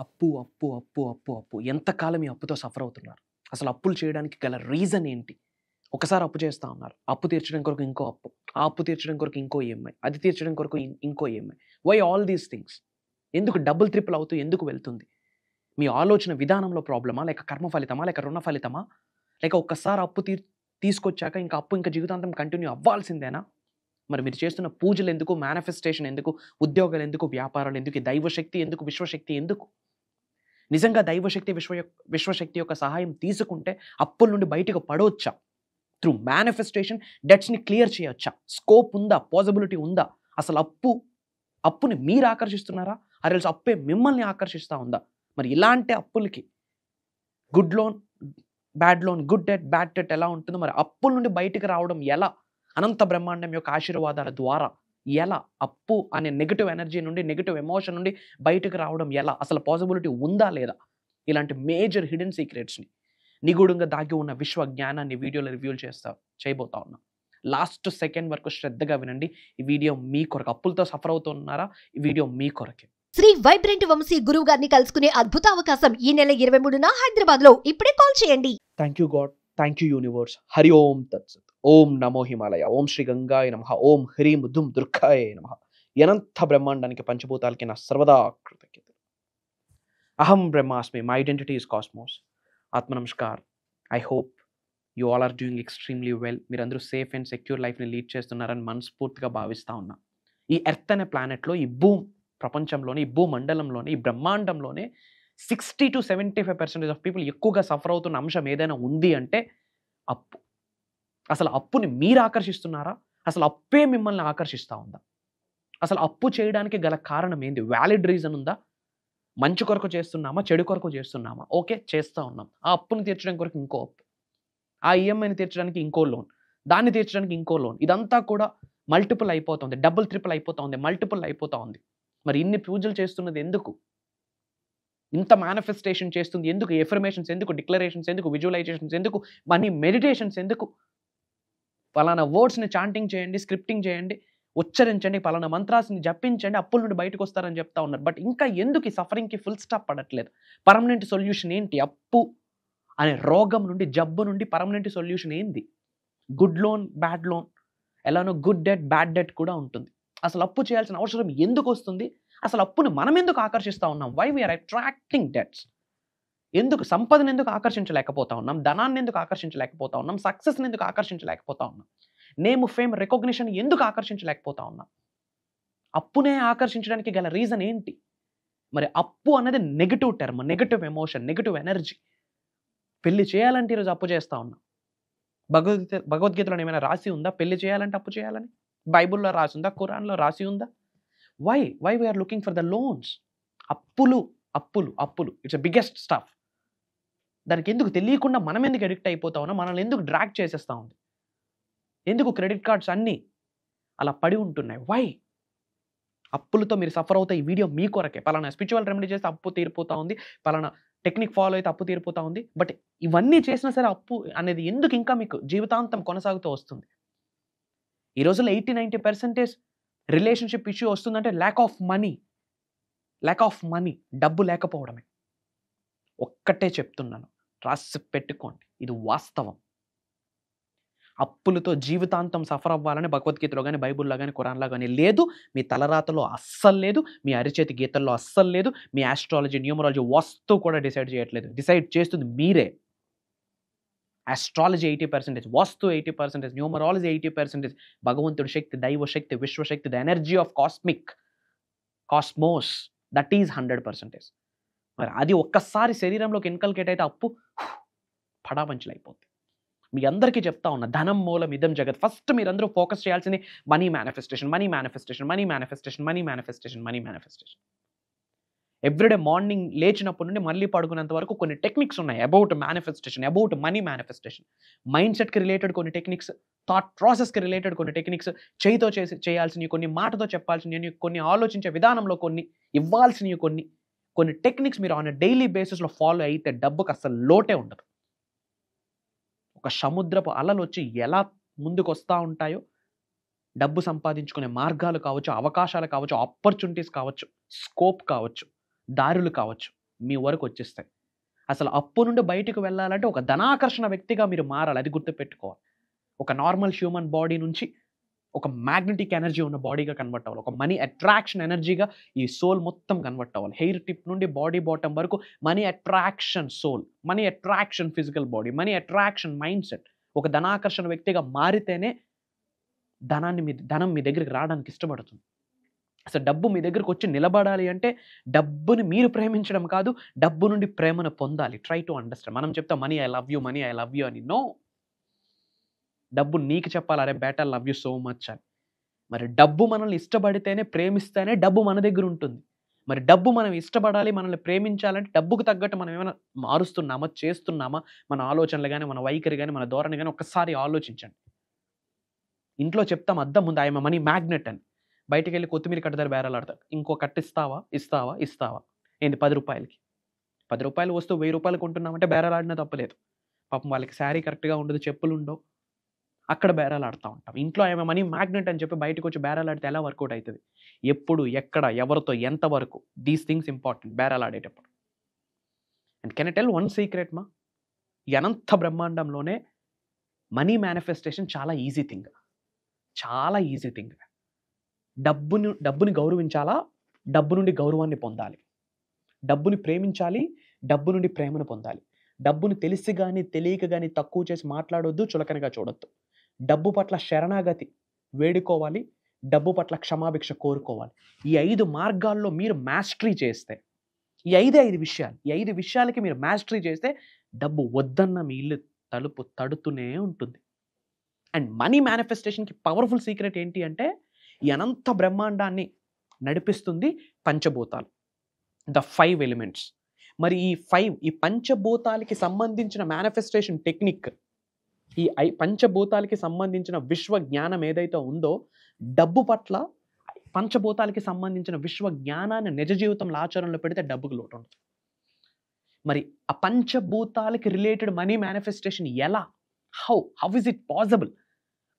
అప్పు, అప్పు, అప్పు, అప్పు, అప్పు. ఎంతకాలం ఈ అప్పుతో సఫర్ అవుతున్నారు? అసలు అప్పులు చేయడానికి గల రీజన్ ఏంటి? ఒకసారి అప్పు చేస్తా ఉన్నారు. అప్పు తీర్చడం కొరకు ఇంకో అప్పు. ఆ అప్పు తీర్చడం కొరకు ఇంకో ఈఎంఐ. అది తీర్చడం కొరకు ఇంకో EMI. Why all these things? ఎందుకు డబుల్, ట్రిపుల్ అవుతూ ఎందుకు వెళ్తుంది? మీ ఆలోచన విధానంలో ప్రాబ్లమా? లేక కర్మ ఫలితమా? లేక రుణ ఫలితమా? లేక ఒక్కసారి అప్పు తీసుకొచ్చాక ఇంకా అప్పు ఇంకా జీవితాంతం కంటిన్యూ అవ్వాల్సిందేనా? మరి మీరు చేస్తున్న పూజలు ఎందుకు? మేనిఫెస్టేషన్ ఎందుకు? ఉద్యోగాలు ఎందుకు? వ్యాపారాలు ఎందుకు? ఈ దైవశక్తి ఎందుకు? విశ్వశక్తి ఎందుకు? నిజంగా దైవశక్తి విశ్వశక్తి యొక్క సహాయం తీసుకుంటే అప్పుల నుండి బయటకు పడవచ్చా? త్రూ మేనిఫెస్టేషన్ డెట్స్ని క్లియర్ చేయొచ్చా? స్కోప్ ఉందా? పాసిబిలిటీ ఉందా? అసలు అప్పుని మీరు ఆకర్షిస్తున్నారా? అరెల్స్ అప్పే మిమ్మల్ని ఆకర్షిస్తూ ఉందా? మరి ఇలాంటి అప్పులకి good loan, bad loan, good debt, bad debt ఎలా ఉంటుందో, మరి అప్పుల నుండి బయటకు రావడం ఎలా? అనంత బ్రహ్మాండం యొక్క ఆశీర్వాదాల ద్వారా ఎలా? అప్పు అనే నెగటివ్ ఎనర్జీ నుండి, నెగటివ్ ఎమోషన్ నుండి బయటకు రావడం ఎలా? అసలు పాసిబిలిటీ ఉందా లేదా? ఇలాంటి మేజర్ హిడెన్ సీక్రెట్స్ని, నిగూఢంగా దాగి ఉన్న విశ్వ జ్ఞానాన్ని వీడియోలో రివ్యూల్ చేయబోతా ఉన్నా. లాస్ట్ సెకండ్ వరకు శ్రద్ధగా వినండి. ఈ వీడియో మీ కొరకు. అప్పులతో సఫర్ అవుతున్నారా? ఈ వీడియో మీ కొరకే. శ్రీ వైబ్రెంట్ వంశీ గురువు గారిని కలుసుకునే అద్భుత అవకాశం ఈ నెల 23న హైదరాబాద్ లో. ఇప్పుడే కాల్ చేయండి. Thank you God, thank you universe. Hari Om తత్సత్. ఓం నమో హిమాలయ. ఓం శ్రీ గంగాయ నమః. ఓం హ్రీం దుమ్ దుర్గాయ నమః. అనంత బ్రహ్మాండానికి, పంచభూతాలకి నా సర్వదా కృతజ్ఞతలు. అహం బ్రహ్మాస్మి. My identity is cosmos. ఆత్మ నమస్కార్. I hope you all are doing extremely well. మీరందరూ సేఫ్ అండ్ సెక్యూర్ లైఫ్ని లీడ్ చేస్తున్నారని మనస్ఫూర్తిగా భావిస్తూ ఉన్నా. ఈ ఎర్త్ అనే ప్లానెట్లో, ఈ ప్రపంచంలోనే, ఈ భూమండలంలోనే, ఈ బ్రహ్మాండంలోనే 60-75% ఆఫ్ పీపుల్ ఎక్కువగా సఫర్ అవుతున్న అంశం ఏదైనా ఉంది అంటే అప్పు. అసలు అప్పుని మీరు ఆకర్షిస్తున్నారా? అసలు అప్పే మిమ్మల్ని ఆకర్షిస్తూ ఉందా? అసలు అప్పు చేయడానికి గల కారణం ఏంది? వ్యాలిడ్ రీజన్ ఉందా? మంచి కొరకు చేస్తున్నామా? చెడు కొరకు చేస్తున్నామా? ఓకే, చేస్తూ ఉన్నాం. ఆ అప్పుని తీర్చడం కొరకు ఇంకో అప్పు, ఆ ఈఎంఐని తీర్చడానికి ఇంకో లోన్, దాన్ని తీర్చడానికి ఇంకో లోన్. ఇదంతా కూడా మల్టిపుల్ అయిపోతుంది. డబుల్, ట్రిపుల్ అయిపోతూ ఉంది. మల్టిపుల్ అయిపోతూ ఉంది. మరి ఇన్ని పూజలు చేస్తున్నది ఎందుకు? ఇంత మేనిఫెస్టేషన్ చేస్తుంది ఎందుకు? ఎఫర్మేషన్స్ ఎందుకు? డిక్లరేషన్స్ ఎందుకు? విజువలైజేషన్స్ ఎందుకు? మనీ మెడిటేషన్స్ ఎందుకు? పలానా వర్డ్స్ని చాంటింగ్ చేయండి, స్క్రిప్టింగ్ చేయండి, ఉచ్చరించండి, పలానా మంత్రాన్ని జపించండి, అప్పుల నుండి బయటకు వస్తారని చెప్తా ఉన్నారు. బట్ ఇంకా ఎందుకు ఈ సఫరింగ్కి ఫుల్ స్టాప్ పడట్లేదు? పర్మనెంట్ సొల్యూషన్ ఏంటి? అప్పు అనే రోగం నుండి, జబ్బు నుండి పర్మనెంట్ సొల్యూషన్ ఏంది? Good loan, bad loan. ఎలానో గుడ్ డెట్, బ్యాడ్ డెట్ కూడా ఉంటుంది. అసలు అప్పు చేయాల్సిన అవసరం ఎందుకు వస్తుంది? అసలు అప్పుని మనం ఎందుకు ఆకర్షిస్తూ ఉన్నాం? Why we are attracting debts? ఎందుకు సంపదను ఎందుకు ఆకర్షించలేకపోతా ఉన్నాం? ధనాన్ని ఎందుకు ఆకర్షించలేకపోతా ఉన్నాం? సక్సెస్ని ఎందుకు ఆకర్షించలేకపోతా ఉన్నాం? నేమ్, ఫేమ్, రికగ్నిషన్ ఎందుకు ఆకర్షించలేకపోతా ఉన్నాం? అప్పునే ఆకర్షించడానికి గల రీజన్ ఏంటి? మరి అప్పు అనేది negative term, negative emotion, negative energy. పెళ్లి చేయాలంటే ఈరోజు అప్పు చేస్తూ ఉన్నాం. భగవద్గీతలో ఏమైనా రాసి ఉందా పెళ్లి చేయాలంటే అప్పు చేయాలని? బైబుల్లో రాసి ఉందా? ఖురాన్లో రాసి ఉందా? Why we are looking for the loans? అప్పులు, అప్పులు, అప్పులు. It's biggest stuff. దానికి ఎందుకు తెలియకుండా మనం ఎందుకు అడిక్ట్ అయిపోతా ఉన్నాం? మనల్ని ఎందుకు డ్రాగ్ చేసేస్తూ ఉంది? ఎందుకు క్రెడిట్ కార్డ్స్ అన్నీ అలా పడి ఉంటున్నాయి? వై? అప్పులతో మీరు సఫర్ అవుతా. ఈ వీడియో మీ కొరకే. పలానా స్పిరిచువల్ రెమెడీ చేస్తే అప్పు తీరిపోతా ఉంది, పలానా టెక్నిక్ ఫాలో అయితే అప్పు తీరిపోతా ఉంది. బట్ ఇవన్నీ చేసినా సరే అప్పు అనేది ఎందుకు ఇంకా మీకు జీవితాంతం కొనసాగుతూ వస్తుంది? ఈ రోజుల్లో 80-90% రిలేషన్షిప్ ఇష్యూ వస్తుందంటే ల్యాక్ ఆఫ్ మనీ. డబ్బు లేకపోవడమే. ఒక్కటే చెప్తున్నాను, రాసి పెట్టుకోండి, ఇది వాస్తవం. అప్పులతో జీవితాంతం సఫర్ అవ్వాలని భగవద్గీతలో కానీ, బైబుల్లో కానీ, ఖురాన్లో కానీ లేదు. మీ తలరాతలో అస్సలు లేదు. మీ అరిచేతి గీతల్లో అస్సలు లేదు. మీ ఆస్ట్రాలజీ, న్యూమరాలజీ వస్తువు కూడా డిసైడ్ చేయట్లేదు. డిసైడ్ చేస్తుంది మీరే. ఆస్ట్రాలజీ 80%, వాస్తు 80%, న్యూమరాలజీ 80%, భగవంతుడి శక్తి, దైవ శక్తి, విశ్వశక్తి, the energy of cosmos, that is 100%. మరి అది ఒక్కసారి శరీరంలోకి ఇన్కల్కేట్ అయితే అప్పు పడాపంచలైపోతుంది. మీ అందరికీ చెప్తా ఉన్నా, ధనం మూలం ఇదం జగత్. ఫస్ట్ మీరందరూ ఫోకస్ చేయాల్సింది money manifestation, money manifestation, money manifestation, money manifestation, money manifestation. Everyday morning లేచినప్పటి నుండి మళ్ళీ పడుకునేంత వరకు కొన్ని టెక్నిక్స్ ఉన్నాయి about manifestation, about money manifestation. Mind సెట్కి రిలేటెడ్ కొన్ని టెక్నిక్స్, థాట్ ప్రాసెస్కి రిలేటెడ్ కొన్ని టెక్నిక్స్, చేయితో చేయాల్సినవి కొన్ని, మాటతో చెప్పాల్సినవి కొన్ని, ఆలోచించే విధానంలో కొన్ని, ఇవ్వాల్సినవి కొన్ని టెక్నిక్స్ మీరు ఆన్ డైలీ బేసిస్లో ఫాలో అయితే డబ్బుకి అసలు లోటే ఉండదు. ఒక సముద్రపు అలలు వచ్చి ఎలా ముందుకు వస్తూ ఉంటాయో, డబ్బు సంపాదించుకునే మార్గాలు కావచ్చు, అవకాశాలు కావచ్చు, ఆపర్చునిటీస్ కావచ్చు, స్కోప్ కావచ్చు, దారులు కావచ్చు, మీ వరకు వచ్చేస్తాయి. అసలు అప్పు నుండి బయటకు వెళ్ళాలంటే ఒక ధనాకర్షణ వ్యక్తిగా మీరు మారాలి. అది గుర్తుపెట్టుకోవాలి. ఒక నార్మల్ హ్యూమన్ బాడీ నుంచి ఒక మ్యాగ్నెటిక్ ఎనర్జీ ఉన్న బాడీగా కన్వర్ట్ అవ్వాలి. ఒక మనీ అట్రాక్షన్ ఎనర్జీగా ఈ సోల్ మొత్తం కన్వర్ట్ అవ్వాలి. హెయిర్ టిప్ నుండి బాడీ బాటమ్ వరకు money attraction soul, money attraction physical body, money attraction mindset. ఒక ధనాకర్షణ వ్యక్తిగా మారితేనే ధనం మీ దగ్గరికి రావడానికి ఇష్టపడుతుంది. అసలు డబ్బు మీ దగ్గరకు వచ్చి నిలబడాలి అంటే డబ్బుని మీరు ప్రేమించడం కాదు, డబ్బు నుండి ప్రేమను పొందాలి. Try to understand. మనం చెప్తాం money I love you, money I love you అని. నో, డబ్బు నీకు చెప్పాలి, అరే బేటా లవ్ యూ సో మచ్ అని. మరి డబ్బు మనల్ని ఇష్టపడితేనే, ప్రేమిస్తేనే డబ్బు మన దగ్గర ఉంటుంది. మరి డబ్బు మనం ఇష్టపడాలి, మనల్ని ప్రేమించాలంటే డబ్బుకు తగ్గట్టు మనం ఏమైనా మారుస్తున్నామా, చేస్తున్నామా? మన ఆలోచనలు కానీ, మన వైఖరి కానీ, మన ధోరణి కానీ ఒక్కసారి ఆలోచించండి. ఇంట్లో చెప్తాం అద్దం ముందు ఐఎమ్ మనీ మ్యాగ్నెట్ అని. బయటికి వెళ్ళి కొత్తిమీర కట్ట దగ్గర బేరాలాడతారు. ఇంకో కట్ట ఇస్తావా, ఇస్తావా, ఇస్తావా? ఏంది 10 రూపాయలకి? 10 రూపాయలు వస్తువు 1000 రూపాయలు కొంటున్నామంటే బేరాలాడినా తప్పలేదు. పాపం వాళ్ళకి శారీ కరెక్ట్గా ఉండదు, చెప్పులు ఉండవు, అక్కడ బేరాలాడుతూ ఉంటాం. ఇంట్లో ఏమో మనీ మ్యాగ్నెట్ అని చెప్పి బయటకు వచ్చి బేరాలాడితే ఎలా వర్కౌట్ అవుతుంది? ఎప్పుడు, ఎక్కడ, ఎవరితో, ఎంతవరకు? దీస్ థింగ్స్ ఇంపార్టెంట్ బేరాలాడేటప్పుడు. And can I tell one secret మా? ఈ అనంత బ్రహ్మాండంలోనే మనీ మేనిఫెస్టేషన్ చాలా ఈజీ థింగ్, చాలా ఈజీ థింగ్. డబ్బుని గౌరవించాలా, డబ్బు నుండి గౌరవాన్ని పొందాలి. డబ్బుని ప్రేమించాలి, డబ్బు నుండి ప్రేమను పొందాలి. డబ్బుని తెలిసి కానీ తెలియక కానీ తక్కువ చేసి మాట్లాడొద్దు, చులకనగా చూడొద్దు. డబ్బు పట్ల శరణాగతి వేడుకోవాలి, డబ్బు పట్ల క్షమాభిక్ష కోరుకోవాలి. ఈ 5 మార్గాల్లో మీరు మాస్టరీ చేస్తే, ఈ 5 విషయాలు, ఈ 5 విషయాలకి మీరు మాస్టరీ చేస్తే డబ్బు వద్దన్న మీ ఇల్లు తలుపు తడుతూనే ఉంటుంది. అండ్ మనీ మేనిఫెస్టేషన్కి పవర్ఫుల్ సీక్రెట్ ఏంటి అంటే, ఈ అనంత బ్రహ్మాండాన్ని నడిపిస్తుంది పంచభూతాలు, ద 5 ఎలిమెంట్స్. మరి ఈ పంచభూతాలకి సంబంధించిన మేనిఫెస్టేషన్ టెక్నిక్, ఈ పంచభూతాలకి సంబంధించిన విశ్వ జ్ఞానం ఏదైతే ఉందో, డబ్బు పట్ల పంచభూతాలకి సంబంధించిన విశ్వ జ్ఞానాన్ని నిజ జీవితంలో ఆచరణలో పెడితే డబ్బుకు లోటు ఉంటుంది. మరి ఆ పంచభూతాలకి రిలేటెడ్ మనీ మేనిఫెస్టేషన్ ఎలా, హౌ ఇస్ ఇట్ పాసిబుల్?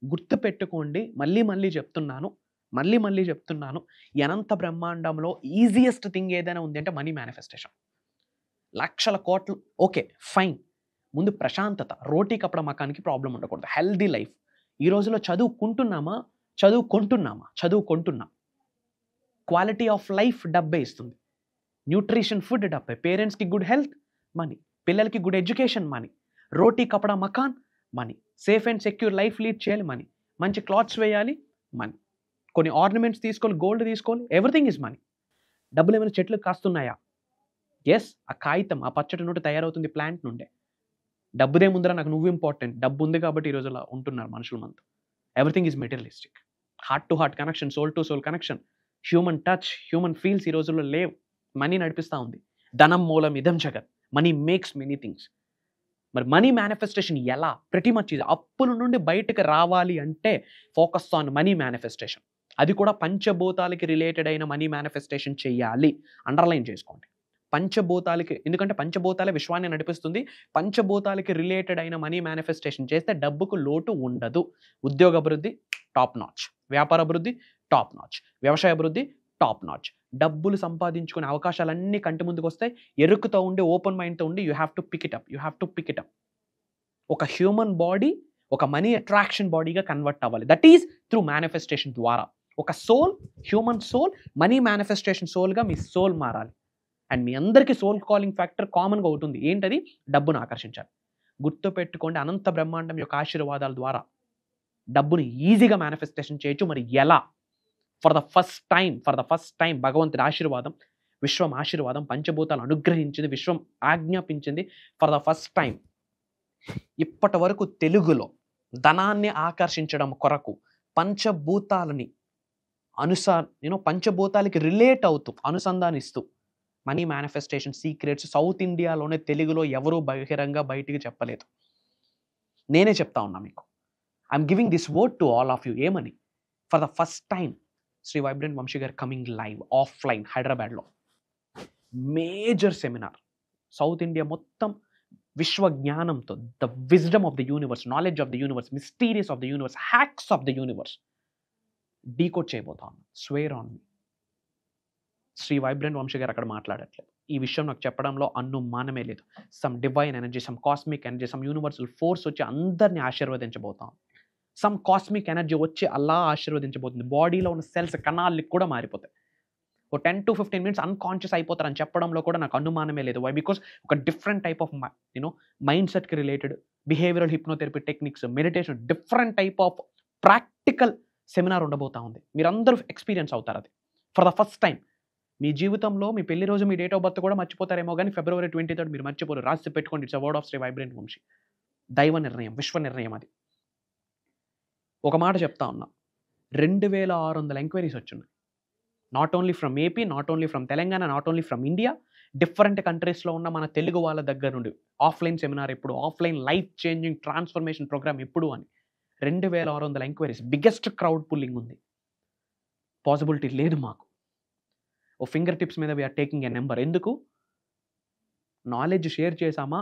గుర్తుపెట్టుకోండి, మళ్ళీ చెప్తున్నాను, ఈ అనంత బ్రహ్మాండంలో ఈజియెస్ట్ థింగ్ ఏదైనా ఉంది అంటే మనీ మేనిఫెస్టేషన్. లక్షల కోట్లు ఓకే ఫైన్, ముందు ప్రశాంతత, రోటీ కప్పడ మకానికి ప్రాబ్లం ఉండకూడదు, హెల్దీ లైఫ్. ఈ రోజులో చదువుకుంటున్నాం. క్వాలిటీ ఆఫ్ లైఫ్ డబ్బే ఇస్తుంది. న్యూట్రిషన్ ఫుడ్ డబ్బే, పేరెంట్స్కి గుడ్ హెల్త్ మనీ, పిల్లలకి గుడ్ ఎడ్యుకేషన్ మనీ, రోటీ కప్పడ మకాన్ money, safe and secure life lead చేయాలి మనీ, మంచి క్లాత్స్ వేయాలి మనీ, కొన్ని ఆర్నమెంట్స్ తీసుకోవాలి, గోల్డ్ తీసుకోవాలి, ఎవ్రీథింగ్ ఈజ్ మనీ. డబ్బులు ఏమైనా చెట్లు కాస్తున్నాయా? ఎస్, ఆ కాగితం, ఆ పచ్చటి నుండి తయారవుతుంది ప్లాంట్ నుండే. డబ్బుదే ముందర నాకు నువ్వు ఇంపార్టెంట్, డబ్బు ఉంది కాబట్టి ఈరోజు అలా ఉంటున్నారు మనుషులు మనతో. Everything is materialistic. Heart to heart connection, soul to soul connection, human touch, human feels ఈ రోజుల్లో లేవు. మనీ నడిపిస్తూ ఉంది. ధనం మూలం ఇదం జగత్, మనీ మేక్స్ మెనీ థింగ్స్. మరి మనీ మేనిఫెస్టేషన్ ఎలా? ప్రతి మచ్ ఇది. అప్పుల నుండి బయటకు రావాలి అంటే ఫోకస్ ఆన్ మనీ మేనిఫెస్టేషన్. అది కూడా పంచభూతాలకి రిలేటెడ్ అయిన మనీ మేనిఫెస్టేషన్ చేయాలి. అండర్లైన్ చేసుకోండి. పంచభూతాలకి, ఎందుకంటే పంచభూతాలే విశ్వాన్ని నడిపిస్తుంది. పంచభూతాలకి రిలేటెడ్ అయిన మనీ మేనిఫెస్టేషన్ చేస్తే డబ్బుకు లోటు ఉండదు. ఉద్యోగ అభివృద్ధి టాప్ నాచ్, వ్యాపార అభివృద్ధి టాప్ నాచ్, వ్యవసాయ అభివృద్ధి టాప్ నాచ్. డబ్బులు సంపాదించుకునే అవకాశాలన్నీ కంటి ముందుకు వస్తాయి. ఎరుకుతో ఉండి, ఓపెన్ మైండ్తో ఉండి, you have to pick it up. ఒక హ్యూమన్ బాడీ ఒక మనీ అట్రాక్షన్ బాడీగా కన్వర్ట్ అవ్వాలి. దట్ ఈజ్ త్రూ మేనిఫెస్టేషన్ ద్వారా. ఒక soul, human soul money manifestation సోల్గా మీ సోల్ మారాలి. అండ్ మీ అందరికీ సోల్ కాలింగ్ ఫ్యాక్టర్ కామన్గా ఉంటుంది. ఏంటది? డబ్బును ఆకర్షించాలి. గుర్తుపెట్టుకోండి, అనంత బ్రహ్మాండం యొక్క ఆశీర్వాదాల ద్వారా డబ్బుని ఈజీగా మేనిఫెస్టేషన్ చేయొచ్చు. మరి ఎలా? ఫర్ ద ఫస్ట్ టైం భగవంతుడి ఆశీర్వాదం, విశ్వం ఆశీర్వాదం, పంచభూతాలు అనుగ్రహించింది, విశ్వం ఆజ్ఞాపించింది. ఫర్ ద ఫస్ట్ టైం ఇప్పటి వరకు తెలుగులో ధనాన్ని ఆకర్షించడం కొరకు పంచభూతాలని పంచభూతాలకి రిలేట్ అవుతూ, అనుసంధానిస్తూ మనీ మేనిఫెస్టేషన్ సీక్రెట్స్ సౌత్ ఇండియాలోనే తెలుగులో ఎవరూ బహిరంగ బయటికి చెప్పలేదు. నేనే చెప్తా ఉన్నా మీకు. I'm giving this word to all of you. ఏమని? For the first time Shri vibrant Vamshi గారు కమింగ్ లైవ్ ఆఫ్లైన్ హైదరాబాద్లో. మేజర్ సెమినార్, సౌత్ ఇండియా మొత్తం విశ్వ జ్ఞానంతో, the wisdom of the universe, knowledge of the universe, mysterious of the universe, hacks of the universe decode చేయబోతా ఉన్నాను. Swear on మీ. Shri vibrant Vamshi గారు అక్కడ మాట్లాడట్లేదు. ఈ విషయం నాకు చెప్పడంలో అనుమానమే లేదు. Some divine energy, some cosmic energy, some universal force వచ్చి అందరినీ ఆశీర్వదించబోతాం. సమ్ కాస్మిక్ ఎనర్జీ వచ్చి అలా ఆశీర్వదించబోతుంది. బాడీలో ఉన్న సెల్స్ కణాలకి కూడా మారిపోతాయి. ఓ 10 to 15 minutes అన్కాన్షియస్ అయిపోతారని చెప్పడంలో కూడా నాకు అనుమానమే లేదు. వై? బికాస్ ఒక డిఫరెంట్ టైప్ ఆఫ్ మైండ్ సెట్కి related behavioural hypnotherapy techniques, meditation, different type of practical seminar ఉండబోతా ఉంది. మీరందరూ ఎక్స్పీరియన్స్ అవుతారు అది ఫర్ ద ఫస్ట్ టైం. మీ జీవితంలో మీ పెళ్లి రోజు మీ డేట్ ఆఫ్ బర్త్ కూడా మర్చిపోతారేమో, కానీ February 23 మీరు మర్చిపోరు. రాసి పెట్టుకోండి. It's a word of Shri vibrant Vamsi. దైవ నిర్ణయం, విశ్వ నిర్ణయం అది. ఒక మాట చెప్తా ఉన్నా, 2600 ఎంక్వైరీస్ వచ్చున్నాయి. Not only from AP, not only from Telangana, not only from India, different కంట్రీస్లో ఉన్న మన తెలుగు వాళ్ళ దగ్గర నుండి. ఆఫ్లైన్ సెమినార్ ఎప్పుడు, offline life changing transformation programme ఎప్పుడు అని 2600 ఎంక్వైరీస్. బిగ్గెస్ట్ క్రౌడ్ పుల్లింగ్ ఉంది. పాసిబిలిటీ లేదు మాకు. ఓ ఫింగర్ టిప్స్ మీద వీఆర్ టేకింగ్ ఎ నెంబర్. ఎందుకు? నాలెడ్జ్ షేర్ చేశామా,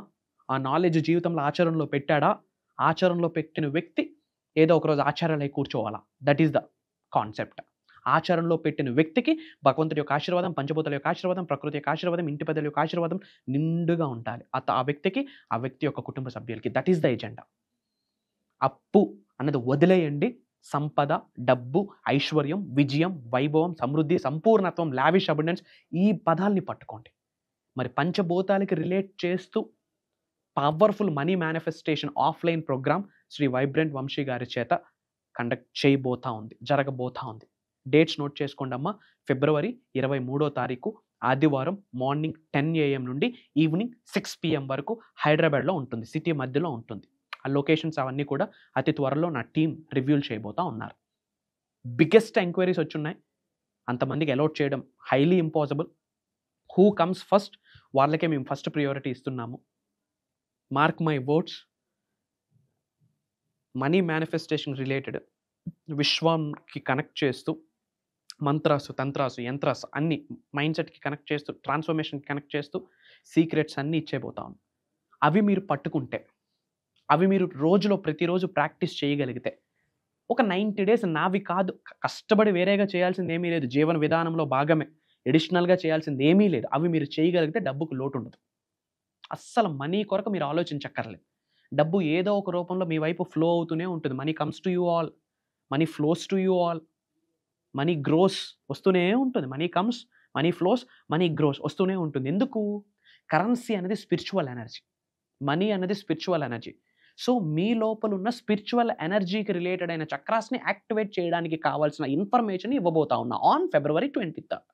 ఆ నాలెడ్జ్ జీవితంలో ఆచరణలో పెట్టాడా, ఆచరణలో పెట్టిన వ్యక్తి ఏదో ఒకరోజు ఆచారాలై కూర్చోవాలా. That is the concept. ఆచరణలో పెట్టిన వ్యక్తికి భగవంతుడి యొక్క ఆశీర్వాదం, పంచభూతాల యొక్క ఆశీర్వాదం, ప్రకృతి యొక్క ఆశీర్వాదం, ఇంటి పెద్దల యొక్క ఆశీర్వాదం నిండుగా ఉండాలి. ఆ వ్యక్తికి, ఆ వ్యక్తి యొక్క కుటుంబ సభ్యులకి. That is the agenda. అప్పు అన్నది వదిలేయండి. సంపద, డబ్బు, ఐశ్వర్యం, విజయం, వైభవం, సమృద్ధి, సంపూర్ణత్వం, లావిష్ అబండెన్స్, ఈ పదాల్ని పట్టుకోండి. మరి పంచభూతాలకి రిలేట్ చేస్తూ powerful money manifestation offline program Shri vibrant Vamsi గారి చేత కండక్ట్ చేయబోతా ఉంది, జరగబోతా ఉంది. డేట్స్ నోట్ చేసుకోండి అమ్మా. February 23 ఆదివారం మార్నింగ్ 10 AM నుండి ఈవినింగ్ 6 PM వరకు హైదరాబాద్లో ఉంటుంది. సిటీ మధ్యలో ఉంటుంది. ఆ లొకేషన్స్ అవన్నీ కూడా అతి త్వరలో నా టీం రివ్యూల్ చేయబోతా ఉన్నారు. బిగ్గెస్ట్ ఎంక్వైరీస్ వచ్చున్నాయి. అంతమందికి అలాట్ చేయడం highly impossible. Who comes first వాళ్ళకే మేము ఫస్ట్ ప్రియారిటీ ఇస్తున్నాము. Mark my words. Money manifestation related విశ్వంకి కనెక్ట్ చేస్తూ మంత్రాసు, తంత్రాసు, యంత్రాసు అన్ని మైండ్ సెట్కి కనెక్ట్ చేస్తూ, ట్రాన్స్ఫర్మేషన్కి కనెక్ట్ చేస్తూ సీక్రెట్స్ అన్నీ ఇచ్చేపోతాం. అవి మీరు పట్టుకుంటే, అవి మీరు రోజులో ప్రతిరోజు ప్రాక్టీస్ చేయగలిగితే, ఒక 90 days నావి కాదు, కష్టపడి వేరేగా చేయాల్సింది ఏమీ లేదు. జీవన విధానంలో భాగమే, ఎడిషనల్గా చేయాల్సింది ఏమీ లేదు. అవి మీరు చేయగలిగితే డబ్బుకు లోటు ఉండదు. అస్సలు మనీ కొరకు మీరు ఆలోచించక్కర్లేదు. డబ్బు ఏదో ఒక రూపంలో మీ వైపు ఫ్లో అవుతూనే ఉంటుంది. Money comes to you all, money flows to you all, money gross వస్తూనే ఉంటుంది. Money comes, money flows, money gross వస్తూనే ఉంటుంది. ఎందుకు? కరెన్సీ అనేది స్పిరిచువల్ ఎనర్జీ, మనీ అనేది స్పిరిచువల్ ఎనర్జీ. సో మీ లోపల ఉన్న స్పిరిచువల్ ఎనర్జీకి రిలేటెడ్ అయిన చక్రాస్ని యాక్టివేట్ చేయడానికి కావాల్సిన ఇన్ఫర్మేషన్ ఇవ్వబోతా ఉన్నా ఆన్ February 23.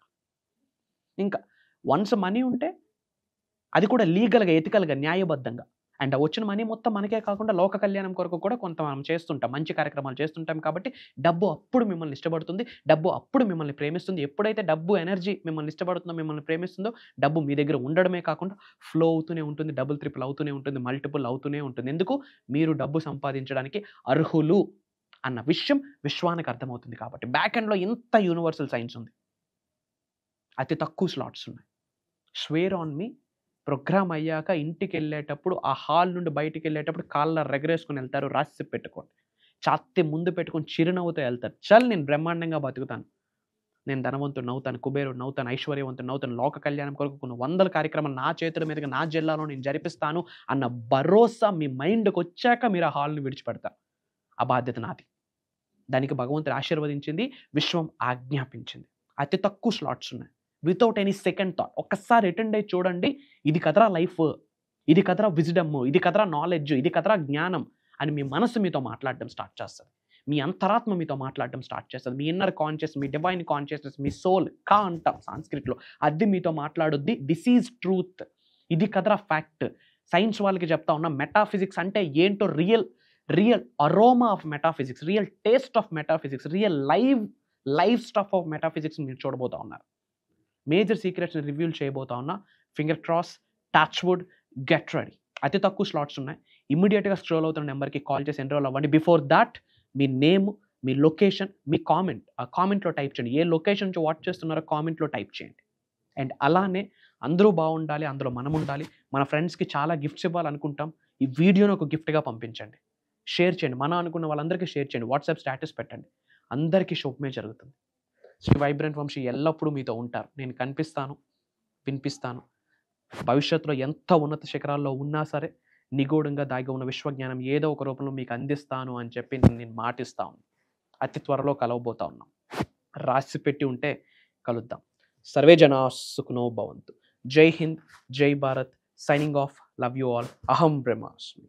ఇంకా వన్స్ మనీ ఉంటే అది కూడా లీగల్గా, ఎథికల్గా, న్యాయబద్ధంగా, అండ్ వచ్చిన మనీ మొత్తం మనకే కాకుండా లోక కళ్యాణం కొరకు కూడా కొంత మనం చేస్తుంటాం, మంచి కార్యక్రమాలు చేస్తుంటాం. కాబట్టి డబ్బు అప్పుడు మిమ్మల్ని ఇష్టపడుతుంది, డబ్బు అప్పుడు మిమ్మల్ని ప్రేమిస్తుంది. ఎప్పుడైతే డబ్బు ఎనర్జీ మిమ్మల్ని ఇష్టపడుతుందో, మిమ్మల్ని ప్రేమిస్తుందో, డబ్బు మీ దగ్గర ఉండడమే కాకుండా ఫ్లో అవుతూనే ఉంటుంది, డబుల్ ట్రిపుల్ అవుతూనే ఉంటుంది, మల్టిపుల్ అవుతూనే ఉంటుంది. ఎందుకు? మీరు డబ్బు సంపాదించడానికి అర్హులు అన్న విషయం విశ్వానికి అర్థమవుతుంది. కాబట్టి బ్యాక్ ఎండ్లో ఇంత యూనివర్సల్ సైన్స్ ఉంది. అతి తక్కువ స్లాట్స్ ఉన్నాయి. Square on me. ప్రోగ్రామ్ అయ్యాక ఇంటికి వెళ్ళేటప్పుడు, ఆ హాల్ నుండి బయటికి వెళ్ళేటప్పుడు కాళ్ళ రెగరేసుకుని వెళ్తారు. రాసి పెట్టుకోండి. ఛాతీ ముందు పెట్టుకొని చిరునవ్వుతో వెళ్తారు. చల్, నేను బ్రహ్మాండంగా బతుకుతాను, నేను ధనవంతుడు నవ్వుతాను, కుబేరుడు నవ్వుతాను, ఐశ్వర్యవంతుడు నవ్వుతాను, లోక కళ్యాణం కొరకు కొన్ని 100 కార్యక్రమాలు నా చేతుల మీదుగా నా జిల్లాలో నేను జరిపిస్తాను అన్న భరోసా మీ మైండ్కి వచ్చాక మీరు ఆ హాల్ని విడిచిపెడతారు. ఆ బాధ్యత నాది. దానికి భగవంతుడు ఆశీర్వదించింది, విశ్వం ఆజ్ఞాపించింది. అతి తక్కువ స్లాట్స్ ఉన్నాయి. వితౌట్ ఎనీ సెకండ్ థాట్ ఒక్కసారి అటెండ్ అయ్యి చూడండి. ఇది కదరా లైఫ్, ఇది కదరా విజ్డమ్, ఇది కదరా నాలెడ్జ్, ఇది కదరా జ్ఞానం అని మీ మనసు మీతో మాట్లాడడం స్టార్ట్ చేస్తుంది. మీ అంతరాత్మ మీతో మాట్లాడడం స్టార్ట్ చేస్తుంది. మీ ఇన్నర్ కాన్షియస్, మీ డివైన్ కాన్షియస్నెస్, మీ సోల్, కా అంటాం సాంస్క్రిట్లో, అది మీతో మాట్లాడుద్ది. దిస్ ఈజ్ ట్రూత్, ఇది కదరా ఫ్యాక్ట్. సైన్స్ వాళ్ళకి చెప్తా ఉన్నా, మెటాఫిజిక్స్ అంటే ఏంటో real aroma of metaphysics, real taste of metaphysics, real live stuff of metaphysics మీరు చూడబోతా ఉన్నారు. మేజర్ సీక్రెట్స్ని రివ్యూల్ చేయబోతా ఉన్నా. Finger cross, touch wood, get ready. అతి తక్కువ స్లాట్స్ ఉన్నాయి. ఇమ్మీడియట్గా స్క్రోల్ అవుతున్న నెంబర్కి కాల్ చేసి ఎన్రోల్ అవ్వండి. Before that me name, me location, me comment, ఆ కామెంట్లో టైప్ చేయండి. ఏ లొకేషన్ నుంచి వాచ్ చేస్తున్నారో కామెంట్లో టైప్ చేయండి. అండ్ అలానే అందరూ బాగుండాలి, అందులో మనం ఉండాలి. మన ఫ్రెండ్స్కి చాలా గిఫ్ట్స్ ఇవ్వాలనుకుంటాం. ఈ వీడియోని ఒక గిఫ్ట్గా పంపించండి, షేర్ చేయండి. మనం అనుకున్న వాళ్ళందరికీ షేర్ చేయండి. వాట్సాప్ స్టేటస్ పెట్టండి. అందరికీ శుభమే జరుగుతుంది. శ్రీ వైబ్రెంట్ వంశీ ఎల్లప్పుడూ మీతో ఉంటారు. నేను కనిపిస్తాను, వినిపిస్తాను, భవిష్యత్తులో ఎంత ఉన్నత శిఖరాల్లో ఉన్నా సరే నిగూఢంగా దాగి ఉన్న విశ్వజ్ఞానం ఏదో ఒక రూపంలో మీకు అందిస్తాను అని చెప్పి నేను మాటిస్తా ఉన్నాను. అతి త్వరలో కలవబోతా ఉన్నాం. రాసి పెట్టి ఉంటే కలుద్దాం. సర్వే జనా సుఖినో భవంతు. జై హింద్, జై Bharat. Signing off. Love you all. అహం బ్రహ్మాస్మి.